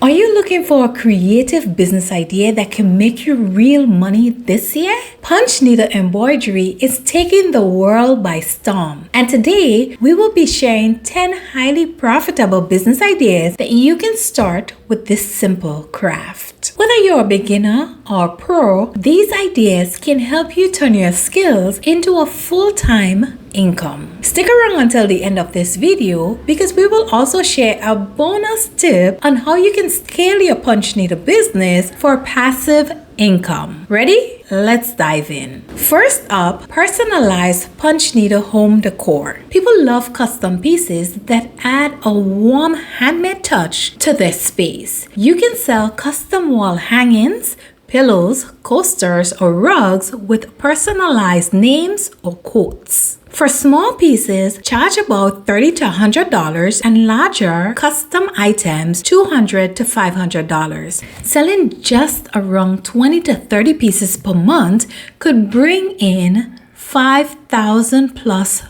Are you looking for a creative business idea that can make you real money this year? Punch needle embroidery is taking the world by storm. And today, we will be sharing 10 highly profitable business ideas that you can start with this simple craft. Whether you're a beginner or pro, these ideas can help you turn your skills into a full-time income. Stick around until the end of this video because we will also share a bonus tip on how you can scale your punch needle business for passive income. Ready? Let's dive in. First up, personalized punch needle home decor. People love custom pieces that add a warm handmade touch to their space. You can sell custom wall hangings, pillows, coasters, or rugs with personalized names or quotes. For small pieces, charge about $30 to $100 and larger custom items $200 to $500. Selling just around 20 to 30 pieces per month could bring in $5,000 plus.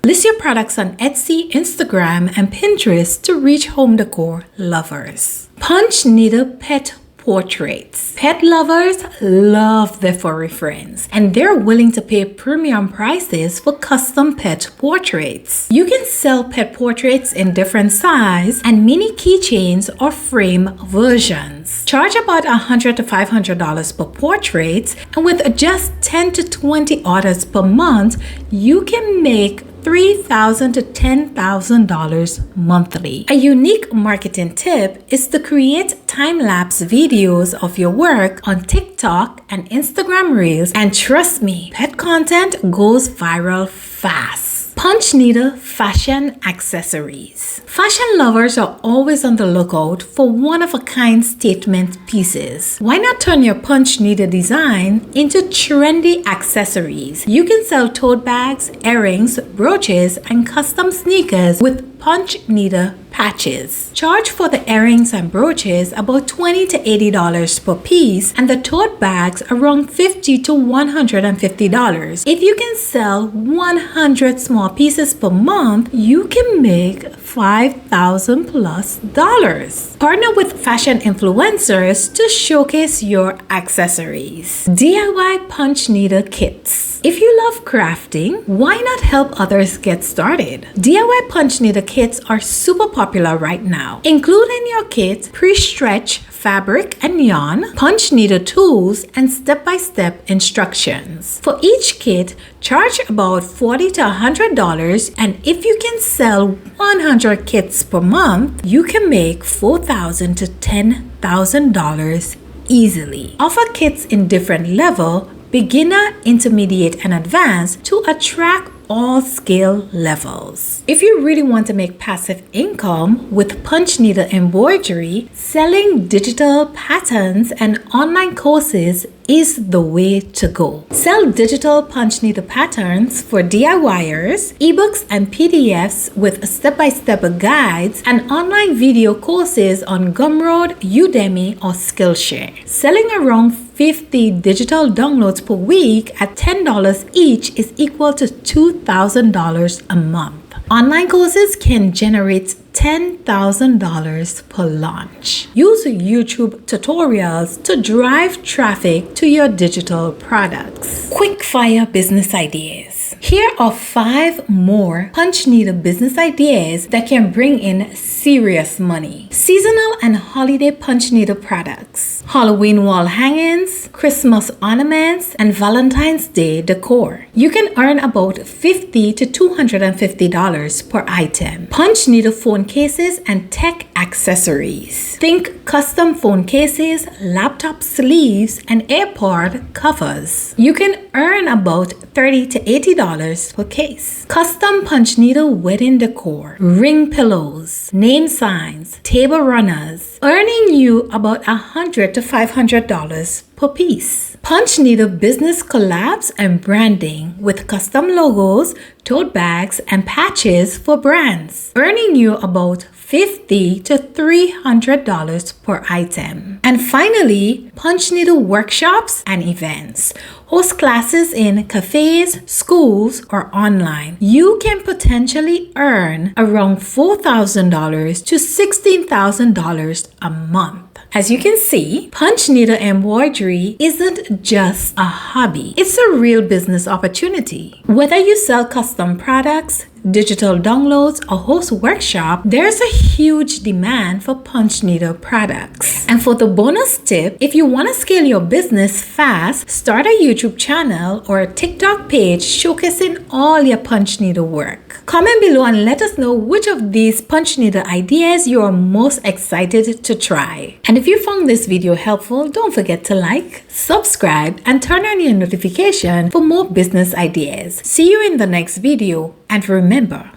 List your products on Etsy, Instagram, and Pinterest to reach home decor lovers. Punch needle pet portraits. Pet lovers love their furry friends, and they're willing to pay premium prices for custom pet portraits. You can sell pet portraits in different size and mini keychains or frame versions. Charge about $100 to $500 per portrait, and with just 10 to 20 orders per month, you can make $3,000 to $10,000 monthly. A unique marketing tip is to create time-lapse videos of your work on TikTok and Instagram Reels, and trust me, pet content goes viral fast. Punch needle fashion accessories. Fashion lovers are always on the lookout for one-of-a-kind statement pieces. Why not turn your punch needle design into trendy accessories? You can sell tote bags, earrings, brooches, and custom sneakers with punch needle patches. Charge for the earrings and brooches about $20 to $80 per piece, and the tote bags around $50 to $150. If you can sell 100 small pieces per month, you can make $5,000 plus. Partner with fashion influencers to showcase your accessories. DIY punch needle kits. If you love crafting, why not help others get started? DIY punch needle kits are super popular right now. Include in your kit pre-stretch fabric and yarn, punch needle tools, and step-by-step instructions. For each kit, charge about $40 to $100, and if you can sell 100 kits per month, you can make $4,000 to $10,000 easily. Offer kits in different level, beginner, intermediate, and advanced to attract all skill levels. If you really want to make passive income with punch needle embroidery, selling digital patterns and online courses is the way to go. Sell digital punch needle patterns for DIYers, ebooks and PDFs with step-by-step guides, and online video courses on Gumroad, Udemy, or Skillshare. Selling around 50 digital downloads per week at $10 each is equal to $2,000 a month. Online courses can generate $10,000 per launch. Use YouTube tutorials to drive traffic to your digital products. Quick fire business ideas. Here are 5 more punch needle business ideas that can bring in serious money. Seasonal and holiday punch needle products, Halloween wall hangings, Christmas ornaments, and Valentine's Day decor. You can earn about $50 to $250 per item. Punch needle phone cases and tech accessories. Think custom phone cases, laptop sleeves, and AirPod covers. You can earn about $30 to $80 per case. Custom punch needle wedding decor, ring pillows, name signs, table runners, earning you about $100 to $500 per piece. Punch needle business collabs and branding with custom logos, tote bags, and patches for brands, earning you about $50 to $300 per item. And finally, punch needle workshops and events. Host classes in cafes, schools, or online. You can potentially earn around $4,000 to $16,000 a month. As you can see, punch needle embroidery isn't just a hobby. It's a real business opportunity. Whether you sell custom products, digital downloads, or host workshop, there's a huge demand for punch needle products. And for the bonus tip, if you want to scale your business fast, start a YouTube channel or a TikTok page showcasing all your punch needle work. Comment below and let us know which of these punch needle ideas you are most excited to try. And if you found this video helpful, don't forget to like, subscribe, and turn on your notification for more business ideas. See you in the next video, and remember,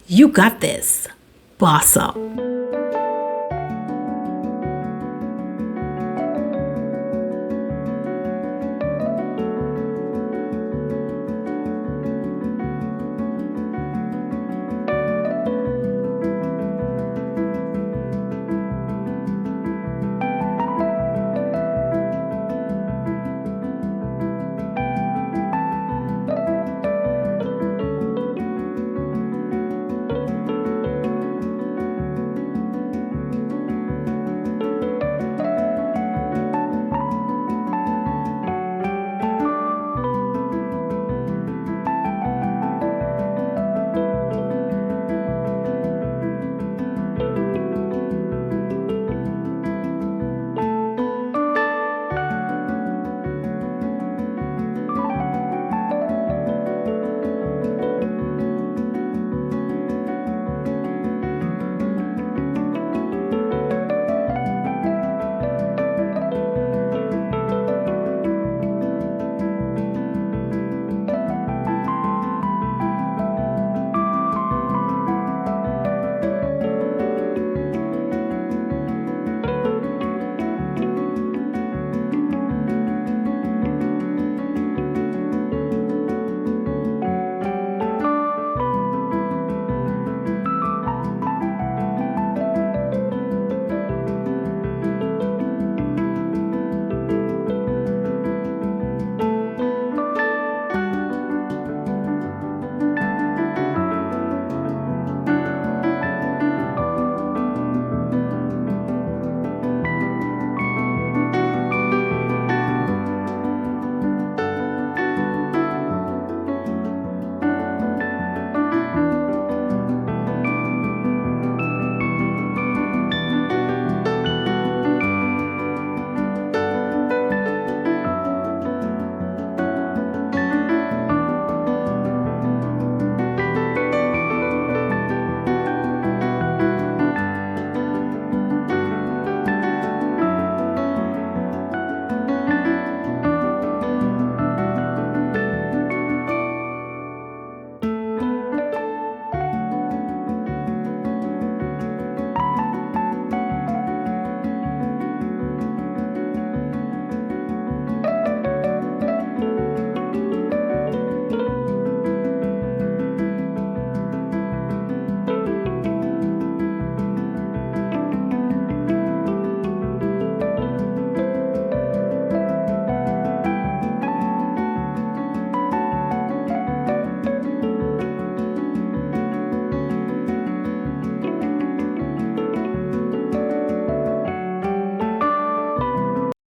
you got this. Boss up.